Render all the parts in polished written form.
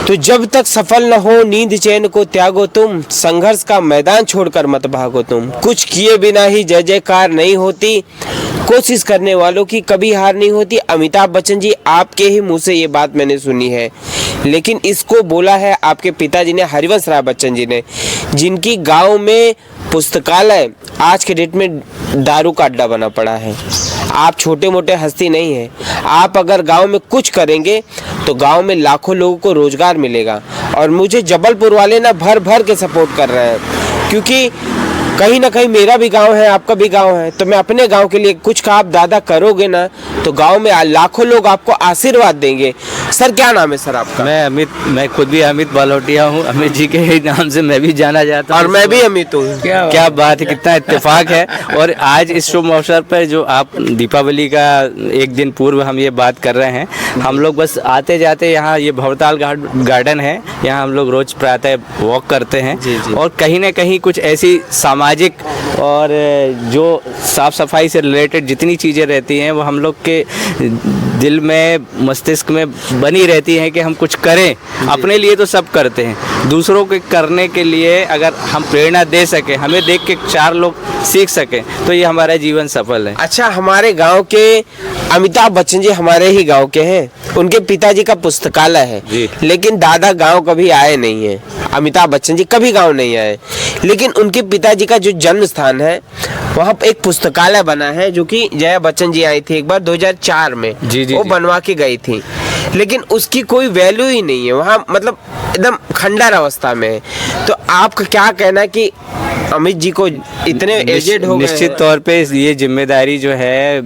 तो जब तक सफल न हो नींद चैन को त्यागो तुम, संघर्ष का मैदान छोड़कर मत भागो तुम। कुछ किए बिना ही जय जयकार नहीं होती, कोशिश करने वालों की कभी हार नहीं होती। अमिताभ बच्चन जी, आपके ही मुंह से ये बात मैंने सुनी है, लेकिन इसको बोला है आपके पिताजी ने, हरिवंश राय बच्चन जी ने, जिनकी गांव में पुस्तकालय आज के डेट में दारू का अड्डा बना पड़ा है। आप छोटे मोटे हस्ती नहीं हैं। आप अगर गांव में कुछ करेंगे तो गांव में लाखों लोगों को रोजगार मिलेगा। और मुझे जबलपुर वाले ना भर भर के सपोर्ट कर रहे हैं, क्योंकि कहीं ना कहीं मेरा भी गांव है, आपका भी गांव है, तो मैं अपने गांव के लिए कुछ का आप दादा करोगे ना तो गांव में लाखों लोग आपको आशीर्वाद देंगे। सर, क्या नाम है सर आपका? मैं अमित, मैं खुद भी अमित बालोटिया हूँ। अमित जी के ही नाम से मैं भी जाना जाता हूँ। और मैं भी अमित हूँ। क्या बात है, कितना इत्तेफाक है। और आज इस शुभ अवसर पर जो आप दीपावली का एक दिन पूर्व हम ये बात कर रहे हैं, हम लोग बस आते जाते यहाँ ये भवताल गार्डन है, यहाँ हम लोग रोज प्रातः वॉक करते हैं। जी। और कहीं ना कहीं कुछ ऐसी सामाजिक और जो साफ सफाई से रिलेटेड जितनी चीज़ें रहती हैं वो हम लोग के दिल में, मस्तिष्क में बनी रहती हैं कि हम कुछ करें। अपने लिए तो सब करते हैं, दूसरों के करने के लिए अगर हम प्रेरणा दे सकें, हमें देख के 4 लोग सीख सकें, तो ये हमारा जीवन सफल है। अच्छा, हमारे गांव के अमिताभ बच्चन जी हमारे ही गांव के हैं। उनके पिताजी का पुस्तकालय है, लेकिन दादा गांव कभी आए नहीं है। अमिताभ बच्चन जी कभी गांव नहीं आए, लेकिन उनके पिताजी का जो जन्म स्थान है वहाँ पे एक पुस्तकालय बना है, जो कि जया बच्चन जी आई थी एक बार 2004 में। वो बनवा के गई थी, लेकिन उसकी कोई वैल्यू ही नहीं है वहाँ, मतलब एकदम खंडर अवस्था में है। तो आपका क्या कहना है कि अमित जी को इतने एजेड हो गए? निश्चित तौर पे ये जिम्मेदारी जो है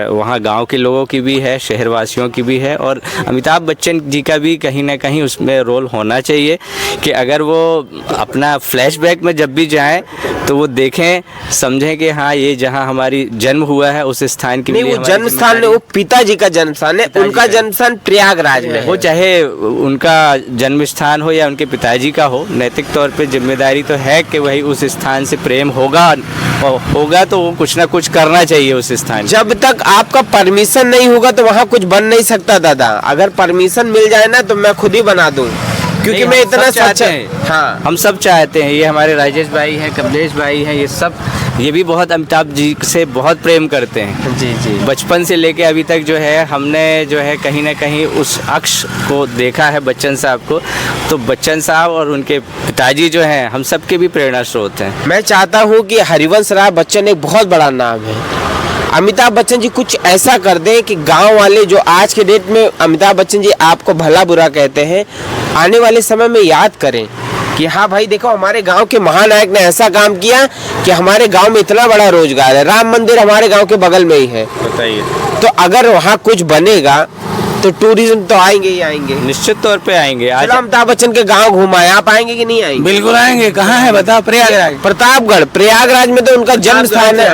वहाँ गांव के लोगों की भी है, शहरवासियों की भी है, और अमिताभ बच्चन जी का भी कहीं ना कहीं उसमें रोल होना चाहिए कि अगर वो अपना फ्लैशबैक में जब भी जाएं तो वो देखें, समझें कि हाँ, ये जहाँ हमारी जन्म हुआ है उस स्थान की नहीं, वो जन्म स्थान नहीं, वो पिताजी का जन्म स्थान है। उनका जन्म स्थान प्रयागराज में हो, चाहे उनका जन्म स्थान हो या उनके पिताजी का हो, नैतिक तौर पे जिम्मेदारी तो है कि वही उस स्थान से प्रेम होगा तो वो कुछ ना कुछ करना चाहिए उस स्थान। जब तक आपका परमिशन नहीं होगा तो वहाँ कुछ बन नहीं सकता दादा। अगर परमिशन मिल जाए ना तो मैं खुद ही बना दूँ, क्योंकि मैं इतना सच्चा है। हाँ, हम सब चाहते हैं। ये हमारे राजेश भाई हैं, कमलेश भाई हैं, ये भी बहुत अमिताभ जी से बहुत प्रेम करते हैं। जी। बचपन से लेके अभी तक जो है हमने जो है कहीं ना कहीं उस अक्ष को देखा है बच्चन साहब को। तो बच्चन साहब और उनके पिताजी जो हैं हम सब के भी प्रेरणा स्रोत हैं। मैं चाहता हूँ कि हरिवंश राय बच्चन एक बहुत बड़ा नाम है। अमिताभ बच्चन जी कुछ ऐसा कर दें कि गांव वाले जो आज के डेट में अमिताभ बच्चन जी आपको भला बुरा कहते हैं, आने वाले समय में याद करें कि हाँ भाई देखो, हमारे गांव के महानायक ने ऐसा काम किया कि हमारे गांव में इतना बड़ा रोजगार है। राम मंदिर हमारे गांव के बगल में ही है। बताइए, तो अगर वहाँ कुछ बनेगा तो टूरिज्म तो आएंगे ही आएंगे, निश्चित तौर पे आएंगे। आज अमिताभ बच्चन के गांव घुमाए, आप आएंगे कि नहीं आएंगे? बिल्कुल आएंगे। कहाँ है बताओ? प्रयागराज, प्रतापगढ़। प्रयागराज में तो उनका जन्म स्थान है।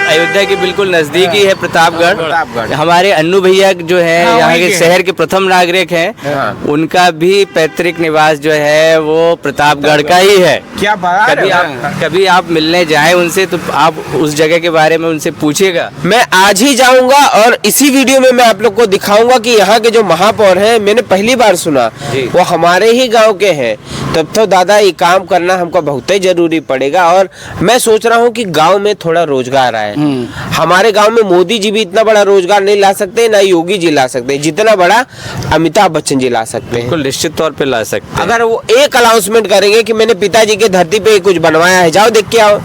अयोध्या के बिल्कुल नजदीक ही है प्रतापगढ़। हमारे अन्नू भैया जो है यहाँ के शहर के प्रथम नागरिक हैं, उनका भी पैतृक निवास जो है वो प्रतापगढ़ का ही है। क्या बात है? कभी आप मिलने जाए उनसे तो आप उस जगह के बारे में उनसे पूछिएगा। मैं आज ही जाऊंगा और इसी वीडियो में मैं आप लोग को दिखाऊंगा कि यहाँ के जो महापौर हैं, मैंने पहली बार सुना, वो हमारे ही गांव के हैं। तब तो दादा ये काम करना हमको बहुत ही जरूरी पड़ेगा। और मैं सोच रहा हूँ कि गांव में थोड़ा रोजगार आए। हमारे गांव में मोदी जी भी इतना बड़ा रोजगार नहीं ला सकते, ना योगी जी ला सकते, जितना बड़ा अमिताभ बच्चन जी ला सकते हैं। बिल्कुल निश्चित तौर पे ला सकते हैं। अगर वो एक अनाउंसमेंट करेंगे कि मैंने पिताजी के धरती पे कुछ बनवाया है, जाओ देख के आओ,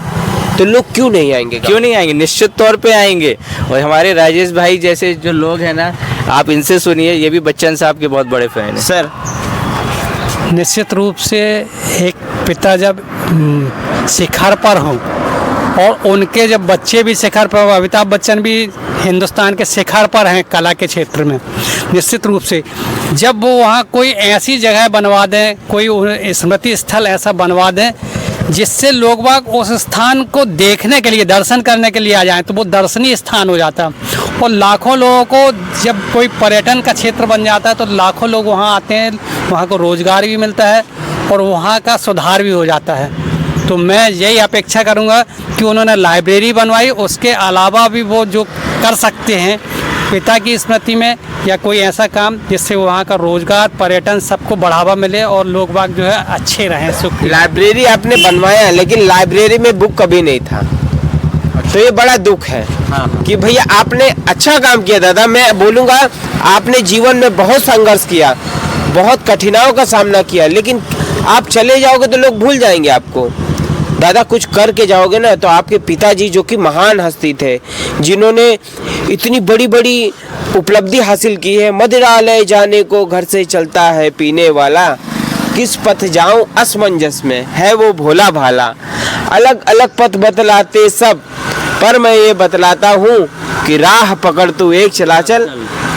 तो लोग क्यों नहीं आएंगे? क्यों नहीं आएंगे? निश्चित तौर पे आएंगे। और हमारे राजेश भाई जैसे जो लोग हैं ना, आप इनसे सुनिए, ये भी बच्चन साहब के बहुत बड़े फैन हैं। सर, निश्चित रूप से एक पिता जब शिखर पर हों और उनके जब बच्चे भी शिखर पर, अमिताभ बच्चन भी हिंदुस्तान के शिखर पर हैं कला के क्षेत्र में, निश्चित रूप से जब वो वहाँ कोई ऐसी जगह बनवा दें, कोई स्मृति स्थल ऐसा बनवा दें जिससे लोग बाग उस स्थान को देखने के लिए, दर्शन करने के लिए आ जाएं, तो वो दर्शनीय स्थान हो जाता है। और लाखों लोगों को, जब कोई पर्यटन का क्षेत्र बन जाता है तो लाखों लोग वहाँ आते हैं, वहाँ को रोज़गार भी मिलता है और वहाँ का सुधार भी हो जाता है। तो मैं यही अपेक्षा करूँगा कि उन्होंने लाइब्रेरी बनवाई, उसके अलावा भी वो जो कर सकते हैं पिता की स्मृति में या कोई ऐसा काम जिससे वहाँ का रोजगार, पर्यटन सबको बढ़ावा मिले और लोग बाग जो है अच्छे रहें, सुख। लाइब्रेरी आपने बनवाया है, लेकिन लाइब्रेरी में बुक कभी नहीं था, तो ये बड़ा दुख है कि भैया आपने अच्छा काम किया दादा। मैं बोलूँगा आपने जीवन में बहुत संघर्ष किया, बहुत कठिनाइयों का सामना किया, लेकिन आप चले जाओगे तो लोग भूल जाएंगे आपको। दादा कुछ करके जाओगे ना, तो आपके पिताजी जो कि महान हस्ती थे, जिन्होंने इतनी बड़ी बड़ी उपलब्धि हासिल की है, मदिरालय जाने को घर से चलता है पीने वाला, किस पथ जाऊं असमंजस में है वो भोला भाला, अलग अलग पथ बतलाते सब, पर मैं ये बतलाता हूँ कि राह पकड़ तू एक चलाचल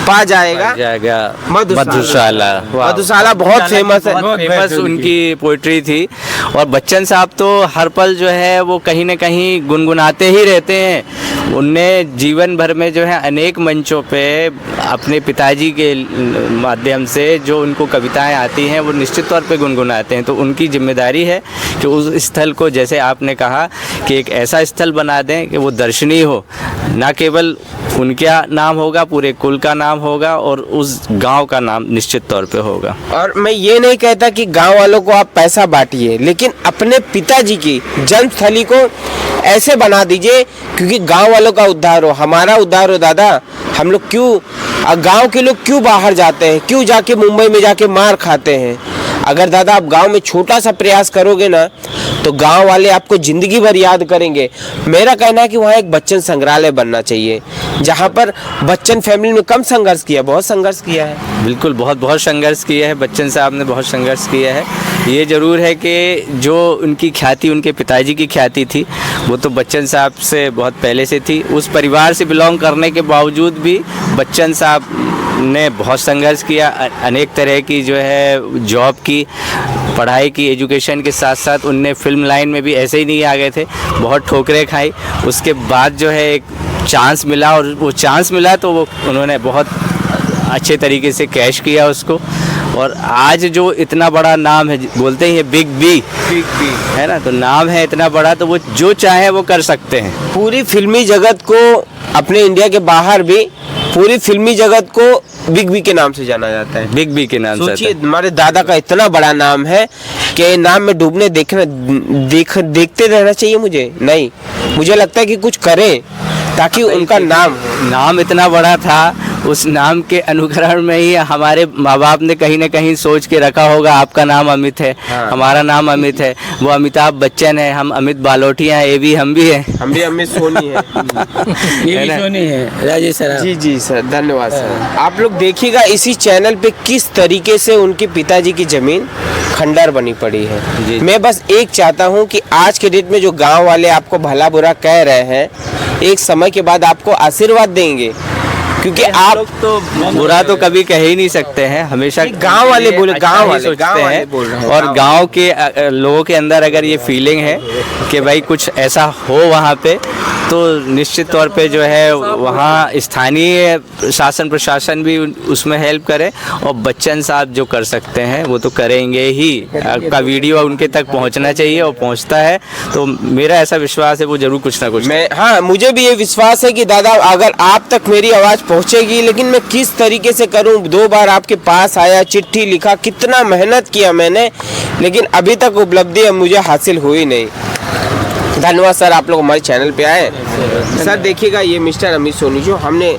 पा जाएगा मधुशाला। मधुशाला बहुत फेमस है, फेमस उनकी पोइट्री थी। और बच्चन साहब तो हर पल जो है वो कहीं ना कहीं गुनगुनाते ही रहते हैं। उनने जीवन भर में जो है अनेक मंचों पे अपने पिताजी के माध्यम से जो उनको कविताएं आती हैं वो निश्चित तौर पे गुनगुनाते हैं। तो उनकी जिम्मेदारी है कि उस स्थल को, जैसे आपने कहा, कि एक ऐसा स्थल बना दें कि वो दर्शनीय हो, ना केवल उनका नाम होगा, पूरे कुल का नाम होगा और उस गांव का नाम निश्चित तौर पे होगा। और मैं ये नहीं कहता कि गांव वालों को आप पैसा बांटिए, लेकिन अपने पिताजी की जन्मस्थली को ऐसे बना दीजिए क्योंकि गांव वालों का उद्धार हो, हमारा उद्धार हो। दादा हम लोग क्यों, गांव के लोग क्यों बाहर जाते हैं, क्यों जाके मुंबई में जाके मार खाते हैं? अगर दादा आप गांव में छोटा सा प्रयास करोगे ना, तो गांव वाले आपको जिंदगी भर याद करेंगे। मेरा कहना है कि वहाँ एक बच्चन संग्रहालय बनना चाहिए, जहाँ पर बच्चन फैमिली ने कम संघर्ष किया, बहुत संघर्ष किया है। बिल्कुल, बहुत संघर्ष किया है, बच्चन साहब ने बहुत संघर्ष किया है। ये ज़रूर है कि जो उनकी ख्याति, उनके पिताजी की ख्याति थी, वो तो बच्चन साहब से बहुत पहले से थी। उस परिवार से बिलोंग करने के बावजूद भी बच्चन साहब ने बहुत संघर्ष किया, अनेक तरह की जो है जॉब की, पढ़ाई की, एजुकेशन के साथ साथ उनने फिल्म लाइन में भी ऐसे ही नहीं आ गए थे, बहुत ठोकरें खाई। उसके बाद जो है एक चांस मिला, और वो चांस मिला तो वो उन्होंने बहुत अच्छे तरीके से कैश किया उसको। और आज जो इतना बड़ा नाम है, बोलते ही है बिग बी है ना, तो नाम है इतना बड़ा, तो वो जो चाहे वो कर सकते हैं। पूरी फिल्मी जगत को, अपने इंडिया के बाहर भी पूरी फिल्मी जगत को बिग बी के नाम से जाना जाता है। बिग बी के नाम से। सोचिए हमारे दादा का इतना बड़ा नाम है कि नाम में डूबने देखते रहना चाहिए मुझे नहीं, मुझे लगता है कि कुछ करें ताकि उनका नाम इतना बड़ा था, उस नाम के अनुकरण में ही हमारे माँ बाप ने कहीं ना कहीं सोच के रखा होगा, आपका नाम अमित है, हमारा नाम अमित है, वो अमिताभ बच्चन है, हम अमित बालोटिया हैं, ये भी हम भी हैं, हम भी अमित सोनी है, ये भी सोनी है, राजेश सर। जी सर, धन्यवाद सर। आप लोग देखिएगा इसी चैनल पे किस तरीके से उनके पिताजी की जमीन खंडर बनी पड़ी है। मैं बस एक चाहता हूँ कि आज के डेट में जो गाँव वाले आपको भला बुरा कह रहे हैं, एक समय के बाद आपको आशीर्वाद देंगे, क्योंकि आप लोग तो बुरा तो कभी कह ही नहीं सकते हैं, हमेशा गांव वाले बोले, गांव वाले सोचते हैं। बोल रहे हैं, और गांव के लोगों के अंदर अगर ये फीलिंग है कि भाई कुछ ऐसा हो वहाँ पे, तो निश्चित तौर पे जो है वहाँ स्थानीय शासन प्रशासन भी उसमें हेल्प करे, और बच्चन साहब जो कर सकते हैं वो तो करेंगे ही। आपका वीडियो उनके तक पहुँचना चाहिए और पहुँचता है, तो मेरा ऐसा विश्वास है वो जरूर कुछ ना कुछ। हाँ, मुझे भी ये विश्वास है कि दादा अगर आप तक मेरी आवाज़ पहुँचेगी, लेकिन मैं किस तरीके से करूँ। 2 बार आपके पास आया, चिट्ठी लिखा, कितना मेहनत किया मैंने, लेकिन अभी तक उपलब्धि मुझे हासिल हुई नहीं। धन्यवाद सर, आप लोग हमारे चैनल पे आए। सर देखिएगा, ये मिस्टर अमित सोनी जो हमने